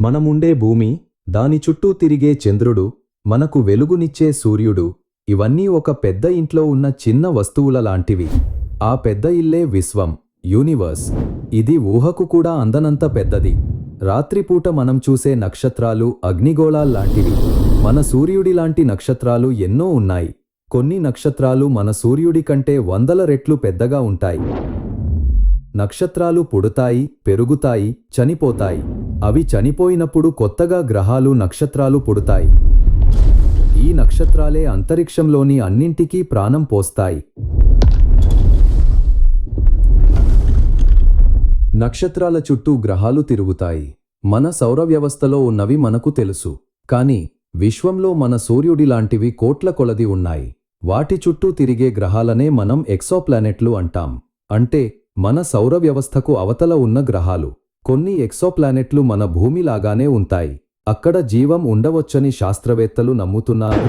మనముండే భూమి, దాని చుట్టూ తిరిగే చంద్రుడు, మనకు వెలుగునిచ్చే సూర్యుడు, ఇవన్నీ ఒక పెద్ద ఇంట్లో ఉన్న చిన్న వస్తువుల లాంటివి. ఆ పెద్ద ఇల్లే విశ్వం, యూనివర్స్. ఇది ఊహకు కూడా అందనంత పెద్దది. రాత్రిపూట మనం చూసే నక్షత్రాలు అగ్నిగోళాల్లాంటివి. మన సూర్యుడి లాంటి నక్షత్రాలు ఎన్నో ఉన్నాయి. కొన్ని నక్షత్రాలు మన సూర్యుడి కంటే 100 రెట్లు పెద్దగా ఉంటాయి. నక్షత్రాలు పుడతాయి, పెరుగుతాయి, చనిపోతాయి. అవి చనిపోయినప్పుడు కొత్తగా గ్రహాలు, నక్షత్రాలు పుడతాయి. ఈ నక్షత్రాలే అంతరిక్షంలోని అన్నింటికీ ప్రాణం పోస్తాయి. నక్షత్రాల చుట్టూ గ్రహాలు తిరుగుతాయి. మన సౌర వ్యవస్థలో ఉన్నవి మనకు తెలుసు. కానీ విశ్వంలో మన సూర్యుడి లాంటివి కోట్ల కొలది ఉన్నాయి. వాటి చుట్టూ తిరిగే గ్రహాలనే మనం ఎక్సోప్లానెట్లు అంటాం. అంటే మన సౌర వ్యవస్థకు అవతల ఉన్న గ్రహాలు. కొన్ని ఎక్సోప్లానెట్లు మన భూమిలాగానే ఉంటాయి. అక్కడ జీవం ఉండవచ్చని శాస్త్రవేత్తలు నమ్ముతున్నారు.